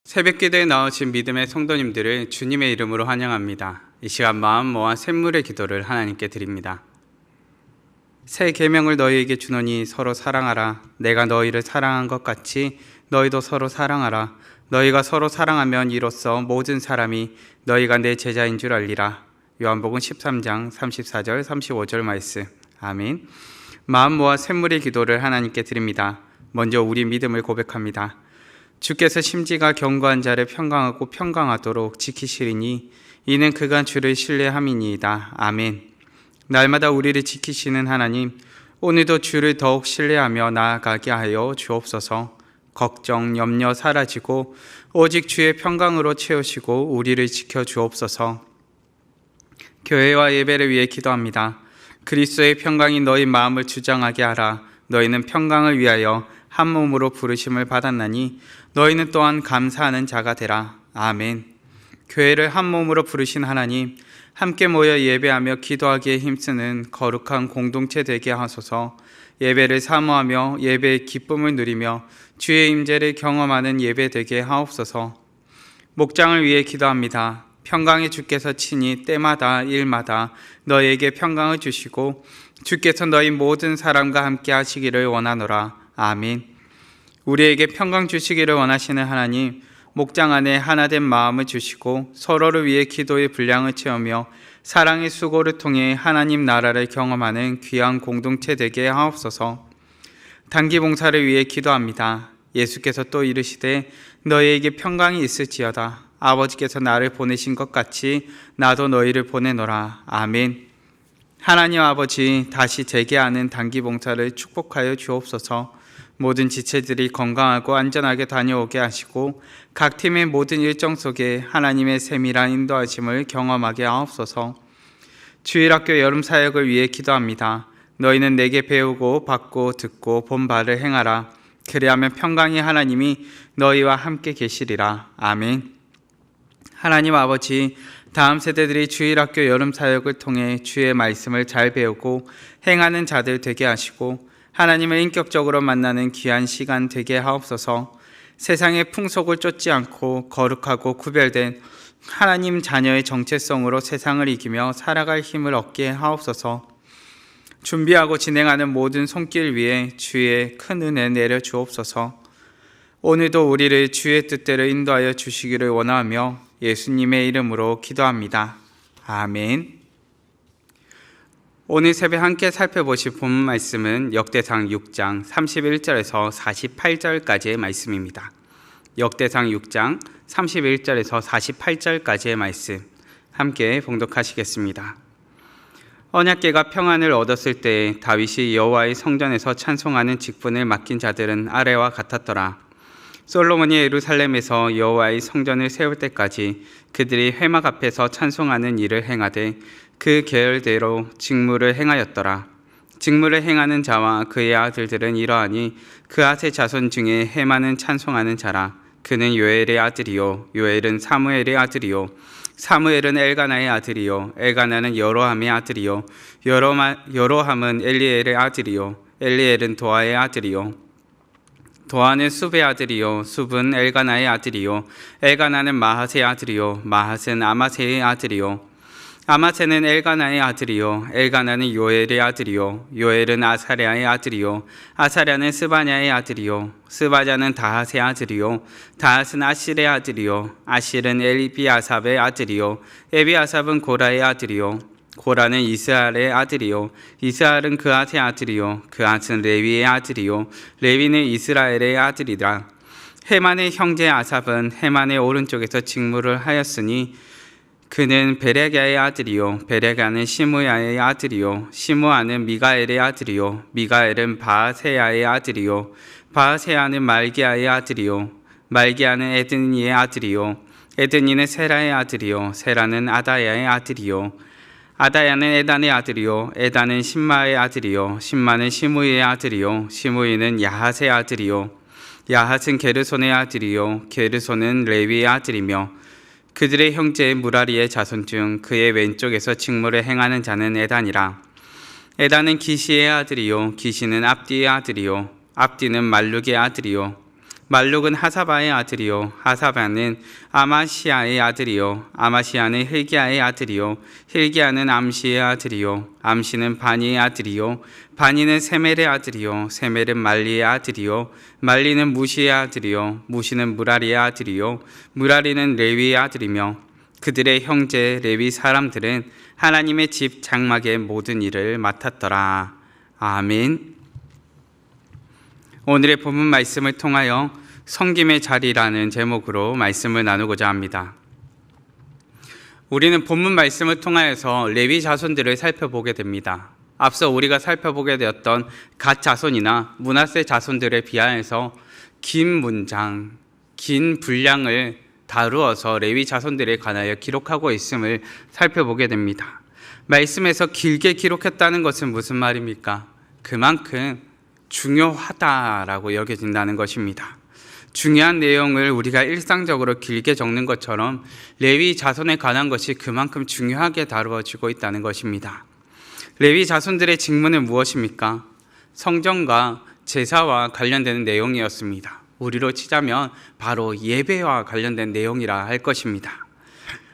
새벽기도에 나오신 믿음의 성도님들을 주님의 이름으로 환영합니다. 이 시간 마음 모아 샘물의 기도를 하나님께 드립니다. 새 계명을 너희에게 주노니 서로 사랑하라. 내가 너희를 사랑한 것 같이 너희도 서로 사랑하라. 너희가 서로 사랑하면 이로써 모든 사람이 너희가 내 제자인 줄 알리라. 요한복음 13장 34절 35절 말씀. 아멘. 마음 모아 샘물의 기도를 하나님께 드립니다. 먼저 우리 믿음을 고백합니다. 주께서 심지가 견고한 자를 평강하고 평강하도록 지키시리니 이는 그가 주를 신뢰함이니이다. 아멘. 날마다 우리를 지키시는 하나님, 오늘도 주를 더욱 신뢰하며 나아가게 하여 주옵소서. 걱정, 염려 사라지고 오직 주의 평강으로 채우시고 우리를 지켜 주옵소서. 교회와 예배를 위해 기도합니다. 그리스도의 평강이 너희 마음을 주장하게 하라. 너희는 평강을 위하여 한 몸으로 부르심을 받았나니 너희는 또한 감사하는 자가 되라. 아멘. 교회를 한 몸으로 부르신 하나님, 함께 모여 예배하며 기도하기에 힘쓰는 거룩한 공동체 되게 하소서. 예배를 사모하며 예배의 기쁨을 누리며 주의 임재를 경험하는 예배 되게 하옵소서. 목장을 위해 기도합니다. 평강의 주께서 친히 때마다 일마다 너희에게 평강을 주시고 주께서 너희 모든 사람과 함께 하시기를 원하노라. 아멘. 우리에게 평강 주시기를 원하시는 하나님, 목장 안에 하나된 마음을 주시고 서로를 위해 기도의 분량을 채우며 사랑의 수고를 통해 하나님 나라를 경험하는 귀한 공동체 되게 하옵소서. 단기 봉사를 위해 기도합니다. 예수께서 또 이르시되 너희에게 평강이 있을지어다. 아버지께서 나를 보내신 것 같이 나도 너희를 보내노라. 아멘. 하나님 아버지, 다시 재개하는 단기 봉사를 축복하여 주옵소서. 모든 지체들이 건강하고 안전하게 다녀오게 하시고 각 팀의 모든 일정 속에 하나님의 세밀한 인도하심을 경험하게 하옵소서. 주일학교 여름 사역을 위해 기도합니다. 너희는 내게 배우고 받고 듣고 본 바를 행하라. 그리하면 평강의 하나님이 너희와 함께 계시리라. 아멘. 하나님 아버지, 다음 세대들이 주일학교 여름 사역을 통해 주의 말씀을 잘 배우고 행하는 자들 되게 하시고 하나님을 인격적으로 만나는 귀한 시간 되게 하옵소서. 세상의 풍속을 쫓지 않고 거룩하고 구별된 하나님 자녀의 정체성으로 세상을 이기며 살아갈 힘을 얻게 하옵소서. 준비하고 진행하는 모든 손길 위에 주의 큰 은혜 내려 주옵소서. 오늘도 우리를 주의 뜻대로 인도하여 주시기를 원하며 예수님의 이름으로 기도합니다. 아멘. 오늘 새벽 함께 살펴보실 본문 말씀은 역대상 6장 31절에서 48절까지의 말씀입니다. 역대상 6장 31절에서 48절까지의 말씀 함께 봉독하시겠습니다. 언약궤가 평안을 얻었을 때 다윗이 여호와의 성전에서 찬송하는 직분을 맡긴 자들은 아래와 같았더라. 솔로몬이 예루살렘에서 여호와의 성전을 세울 때까지 그들이 회막 앞에서 찬송하는 일을 행하되 그 계열대로 직무를 행하였더라. 직무를 행하는 자와 그의 아들들은 이러하니 그앗의 자손 중에 헤만은 찬송하는 자라. 그는 요엘의 아들이요 요엘은 사무엘의 아들이요 사무엘은 엘가나의 아들이요 엘가나는 여로함의 아들이요 여로함은 엘리엘의 아들이요 엘리엘은 도아의 아들이요 도아는 숲의 아들이요 숲은 엘가나의 아들이요 엘가나는 마핫의 아들이요 마핫은 아마세의 아들이요 아마세는 엘가나의 아들이요 엘가나는 요엘의 아들이요 요엘은 아사랴의 아들이요 아사랴는 스바냐의 아들이요 스바냐는 다핫의 아들이요 다핫은 아실의 아들이요 아실은 엘비아삽의 아들이요 에비아삽은 고라의 아들이요 고라는 이스라엘의 아들이요 이스라엘은 그앗의 아들이요 그앗은 레위의 아들이요 레위는 이스라엘의 아들이라. 헤만의 형제 아삽은 헤만의 오른쪽에서 직무를 하였으니 그는 베레가의 아들이요 베레가는 시므야의 아들이요 시므아는 미가엘의 아들이요 미가엘은 바세야의 아들이요 바세야는 말기야의 아들이요 말기야는 에드니의 아들이요 에드니는 세라의 아들이요 세라는 아다야의 아들이요 아다야는 에단의 아들이요 에단은 신마의 아들이요 신마는 시므이의 아들이요 시므이는 야핫의 아들이요 야핫은 게르손의 아들이요 게르손은 레위의 아들이며 그들의 형제 무라리의 자손 중 그의 왼쪽에서 직무를 행하는 자는 에단이라. 에단은 기시의 아들이요 기시는 압디의 아들이요 압디는 말룩의 아들이요 말룩은 하사바의 아들이요 하사바는 아마시아의 아들이요 아마시아는 hil기야의 아들이요 hil기야는 암시의 아들이요 암시는 바니의 아들이요 바니는 세멜의 아들이요 세멜은 말리의 아들이요 말리는 무시의 아들이요 무시는 무라리의 아들이요 무라리는 레위의 아들이며 그들의 형제 레위 사람들은 하나님의 집 장막의 모든 일을 맡았더라. 아멘. 오늘의 본문 말씀을 통하여 섬김의 자리라는 제목으로 말씀을 나누고자 합니다. 우리는 본문 말씀을 통하여서 레위 자손들을 살펴보게 됩니다. 앞서 우리가 살펴보게 되었던 갓 자손이나 므낫세 자손들에 비하여서 긴 문장, 긴 분량을 다루어서 레위 자손들에 관하여 기록하고 있음을 살펴보게 됩니다. 말씀에서 길게 기록했다는 것은 무슨 말입니까? 그만큼 중요하다라고 여겨진다는 것입니다. 중요한 내용을 우리가 일상적으로 길게 적는 것처럼 레위 자손에 관한 것이 그만큼 중요하게 다루어지고 있다는 것입니다. 레위 자손들의 직무는 무엇입니까? 성전과 제사와 관련되는 내용이었습니다. 우리로 치자면 바로 예배와 관련된 내용이라 할 것입니다.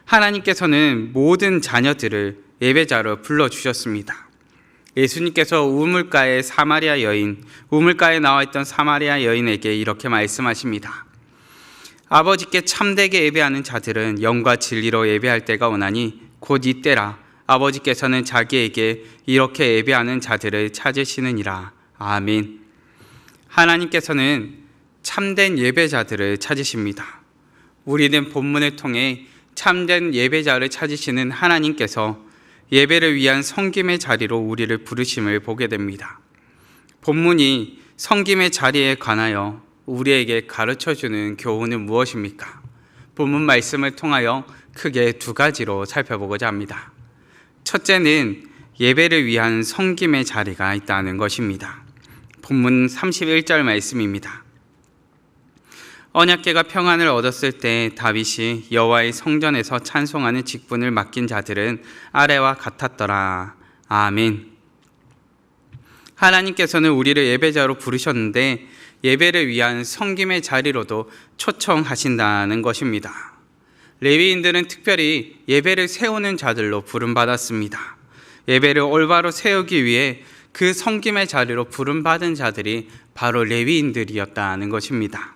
하나님께서는 모든 자녀들을 예배자로 불러주셨습니다. 예수님께서 우물가의 사마리아 여인, 우물가에 나와 있던 사마리아 여인에게 이렇게 말씀하십니다. 아버지께 참되게 예배하는 자들은 영과 진리로 예배할 때가 오나니 곧 이때라. 아버지께서는 자기에게 이렇게 예배하는 자들을 찾으시느니라. 아멘. 하나님께서는 참된 예배자들을 찾으십니다. 우리는 본문을 통해 참된 예배자를 찾으시는 하나님께서 예배를 위한 섬김의 자리로 우리를 부르심을 보게 됩니다. 본문이 섬김의 자리에 관하여 우리에게 가르쳐주는 교훈은 무엇입니까? 본문 말씀을 통하여 크게 두 가지로 살펴보고자 합니다. 첫째는 예배를 위한 섬김의 자리가 있다는 것입니다. 본문 31절 말씀입니다. 언약궤가 평안을 얻었을 때 다윗이 여호와의 성전에서 찬송하는 직분을 맡긴 자들은 아래와 같았더라. 아멘. 하나님께서는 우리를 예배자로 부르셨는데 예배를 위한 섬김의 자리로도 초청하신다는 것입니다. 레위인들은 특별히 예배를 세우는 자들로 부름받았습니다. 예배를 올바로 세우기 위해 그 섬김의 자리로 부름받은 자들이 바로 레위인들이었다는 것입니다.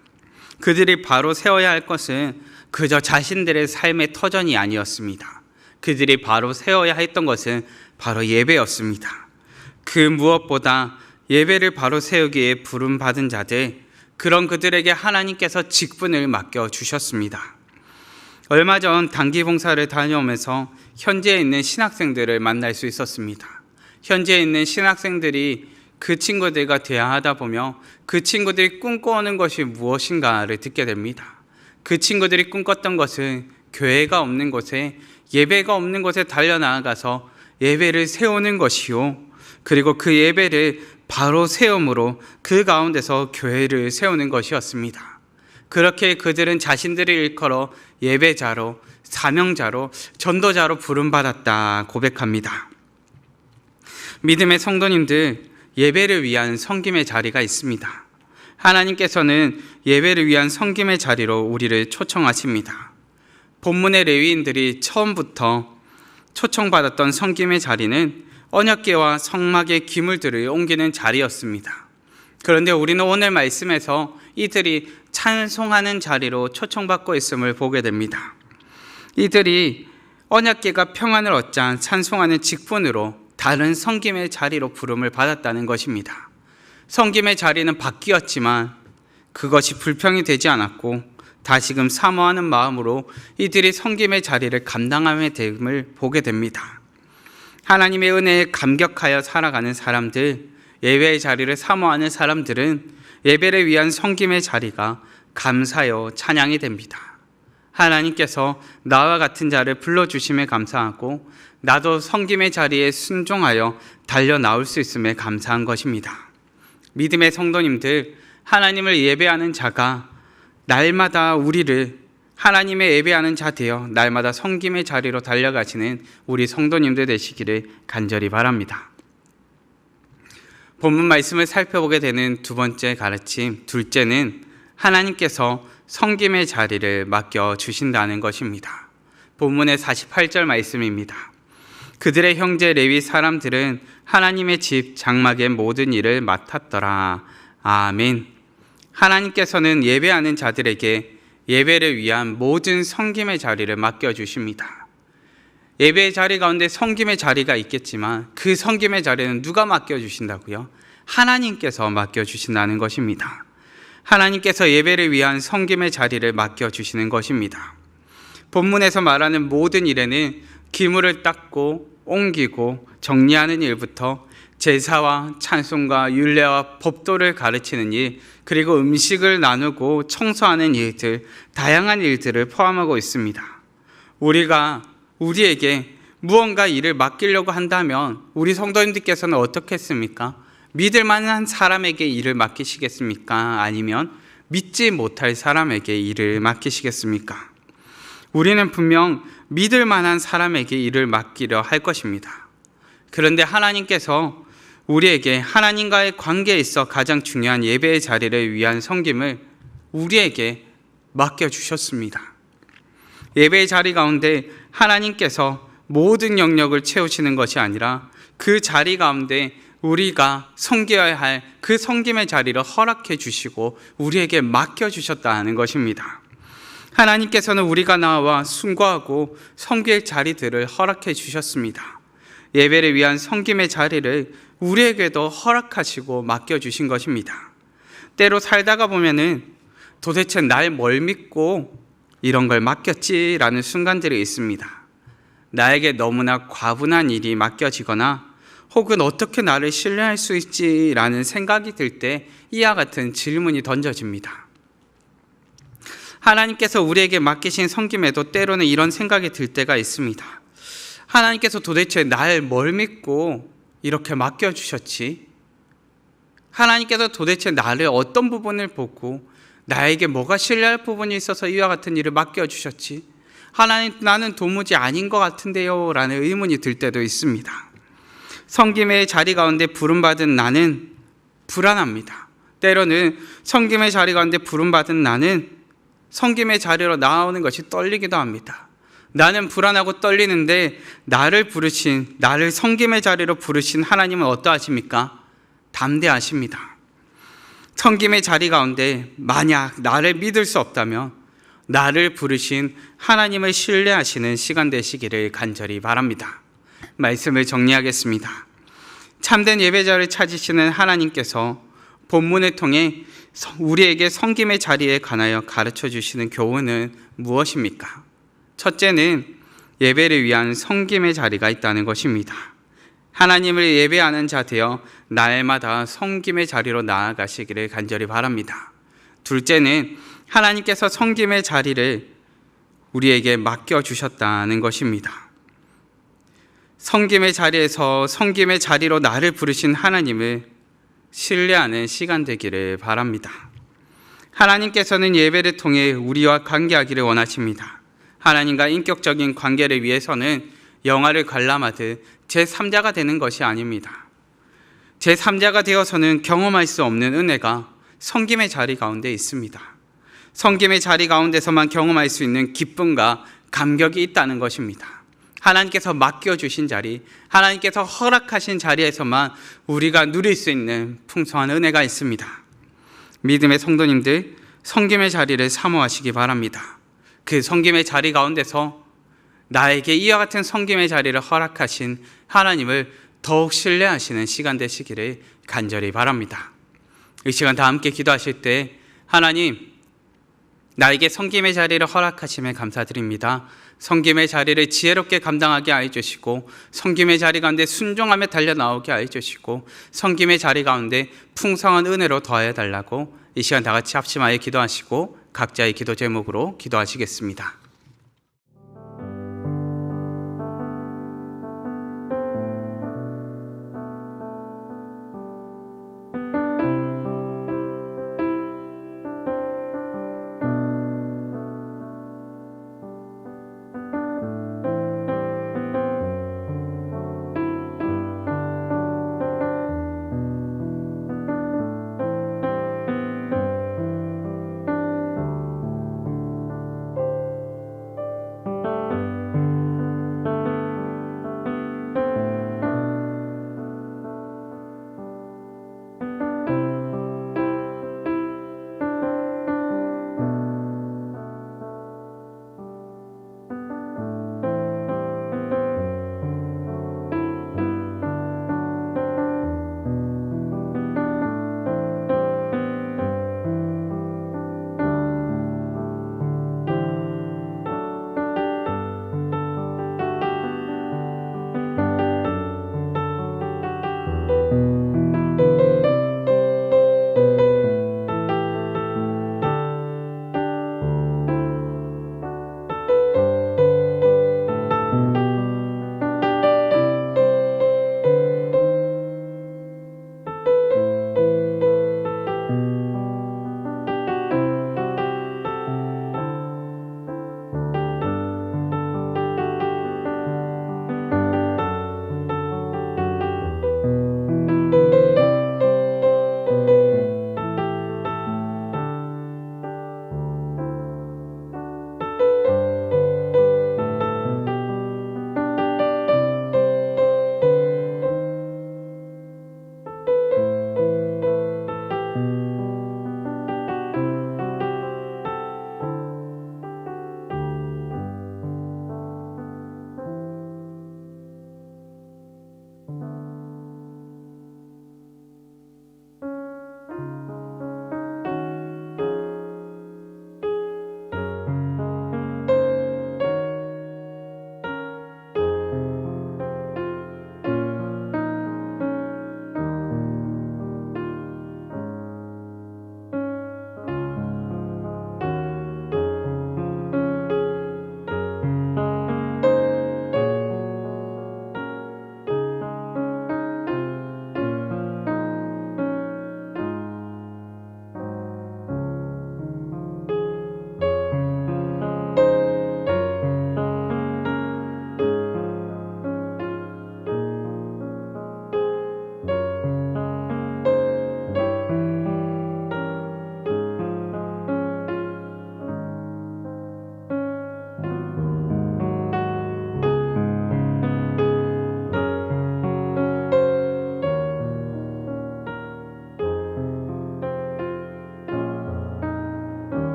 그들이 바로 세워야 할 것은 그저 자신들의 삶의 터전이 아니었습니다. 그들이 바로 세워야 했던 것은 바로 예배였습니다. 그 무엇보다 예배를 바로 세우기에 부름받은 자들, 그런 그들에게 하나님께서 직분을 맡겨주셨습니다. 얼마 전 단기 봉사를 다녀오면서 현지에 있는 신학생들을 만날 수 있었습니다. 현지에 있는 신학생들이 그 친구들과 대화하다 보며 그 친구들이 꿈꿔오는 것이 무엇인가를 듣게 됩니다. 그 친구들이 꿈꿨던 것은 교회가 없는 곳에, 예배가 없는 곳에 달려나가서 예배를 세우는 것이요, 그리고 그 예배를 바로 세움으로 그 가운데서 교회를 세우는 것이었습니다. 그렇게 그들은 자신들을 일컬어 예배자로, 사명자로, 전도자로 부름받았다 고백합니다. 믿음의 성도님들, 예배를 위한 섬김의 자리가 있습니다. 하나님께서는 예배를 위한 섬김의 자리로 우리를 초청하십니다. 본문의 레위인들이 처음부터 초청받았던 섬김의 자리는 언약궤와 성막의 기물들을 옮기는 자리였습니다. 그런데 우리는 오늘 말씀에서 이들이 찬송하는 자리로 초청받고 있음을 보게 됩니다. 이들이 언약궤가 평안을 얻자 찬송하는 직분으로 다른 섬김의 자리로 부름을 받았다는 것입니다. 섬김의 자리는 바뀌었지만 그것이 불평이 되지 않았고 다시금 사모하는 마음으로 이들이 섬김의 자리를 감당함의 됨을 보게 됩니다. 하나님의 은혜에 감격하여 살아가는 사람들, 예배의 자리를 사모하는 사람들은 예배를 위한 섬김의 자리가 감사요 찬양이 됩니다. 하나님께서 나와 같은 자를 불러주심에 감사하고 나도 섬김의 자리에 순종하여 달려 나올 수 있음에 감사한 것입니다. 믿음의 성도님들, 하나님을 예배하는 자가 날마다 우리를 하나님의 예배하는 자 되어 날마다 섬김의 자리로 달려가시는 우리 성도님들 되시기를 간절히 바랍니다. 본문 말씀을 살펴보게 되는 두 번째 가르침, 둘째는 하나님께서 섬김의 자리를 맡겨주신다는 것입니다. 본문의 48절 말씀입니다. 그들의 형제 레위 사람들은 하나님의 집 장막의 모든 일을 맡았더라. 아멘. 하나님께서는 예배하는 자들에게 예배를 위한 모든 섬김의 자리를 맡겨주십니다. 예배의 자리 가운데 섬김의 자리가 있겠지만 그 섬김의 자리는 누가 맡겨주신다고요? 하나님께서 맡겨주신다는 것입니다. 하나님께서 예배를 위한 섬김의 자리를 맡겨주시는 것입니다. 본문에서 말하는 모든 일에는 기물을 닦고 옮기고 정리하는 일부터 제사와 찬송과 율례와 법도를 가르치는 일, 그리고 음식을 나누고 청소하는 일들, 다양한 일들을 포함하고 있습니다. 우리가 우리에게 무언가 일을 맡기려고 한다면 우리 성도님들께서는 어떻게 했습니까? 믿을 만한 사람에게 일을 맡기시겠습니까? 아니면 믿지 못할 사람에게 일을 맡기시겠습니까? 우리는 분명 믿을 만한 사람에게 일을 맡기려 할 것입니다. 그런데 하나님께서 우리에게 하나님과의 관계에 있어 가장 중요한 예배의 자리를 위한 섬김을 우리에게 맡겨주셨습니다. 예배의 자리 가운데 하나님께서 모든 영역을 채우시는 것이 아니라 그 자리 가운데 우리가 섬겨야 할 그 섬김의 자리를 허락해 주시고 우리에게 맡겨주셨다는 것입니다. 하나님께서는 우리가 나와 순고하고 섬길 자리들을 허락해 주셨습니다. 예배를 위한 섬김의 자리를 우리에게도 허락하시고 맡겨주신 것입니다. 때로 살다가 보면은 도대체 날 뭘 믿고 이런 걸 맡겼지라는 순간들이 있습니다. 나에게 너무나 과분한 일이 맡겨지거나 혹은 어떻게 나를 신뢰할 수 있지라는 생각이 들 때 이와 같은 질문이 던져집니다. 하나님께서 우리에게 맡기신 섬김에도 때로는 이런 생각이 들 때가 있습니다. 하나님께서 도대체 날 뭘 믿고 이렇게 맡겨주셨지? 하나님께서 도대체 나를 어떤 부분을 보고 나에게 뭐가 신뢰할 부분이 있어서 이와 같은 일을 맡겨주셨지? 하나님, 나는 도무지 아닌 것 같은데요 라는 의문이 들 때도 있습니다. 섬김의 자리 가운데 부름받은 나는 불안합니다. 때로는 섬김의 자리 가운데 부름받은 나는 섬김의 자리로 나오는 것이 떨리기도 합니다. 나는 불안하고 떨리는데 나를 섬김의 자리로 부르신 하나님은 어떠하십니까? 담대하십니다. 섬김의 자리 가운데 만약 나를 믿을 수 없다면 나를 부르신 하나님을 신뢰하시는 시간 되시기를 간절히 바랍니다. 말씀을 정리하겠습니다. 참된 예배자를 찾으시는 하나님께서 본문을 통해 우리에게 섬김의 자리에 관하여 가르쳐 주시는 교훈은 무엇입니까? 첫째는 예배를 위한 섬김의 자리가 있다는 것입니다. 하나님을 예배하는 자 되어 날마다 섬김의 자리로 나아가시기를 간절히 바랍니다. 둘째는 하나님께서 섬김의 자리를 우리에게 맡겨주셨다는 것입니다. 섬김의 자리에서 섬김의 자리로 나를 부르신 하나님을 신뢰하는 시간 되기를 바랍니다. 하나님께서는 예배를 통해 우리와 관계하기를 원하십니다. 하나님과 인격적인 관계를 위해서는 영화를 관람하듯 제3자가 되는 것이 아닙니다. 제3자가 되어서는 경험할 수 없는 은혜가 섬김의 자리 가운데 있습니다. 섬김의 자리 가운데서만 경험할 수 있는 기쁨과 감격이 있다는 것입니다. 하나님께서 맡겨주신 자리, 하나님께서 허락하신 자리에서만 우리가 누릴 수 있는 풍성한 은혜가 있습니다. 믿음의 성도님들, 섬김의 자리를 사모하시기 바랍니다. 그 섬김의 자리 가운데서 나에게 이와 같은 섬김의 자리를 허락하신 하나님을 더욱 신뢰하시는 시간 되시기를 간절히 바랍니다. 이 시간 다 함께 기도하실 때 하나님, 나에게 섬김의 자리를 허락하심에 감사드립니다. 섬김의 자리를 지혜롭게 감당하게 하여 주시고 섬김의 자리 가운데 순종하며 달려나오게 하여 주시고 섬김의 자리 가운데 풍성한 은혜로 더하여 달라고 이 시간 다 같이 합심하여 기도하시고 각자의 기도 제목으로 기도하시겠습니다.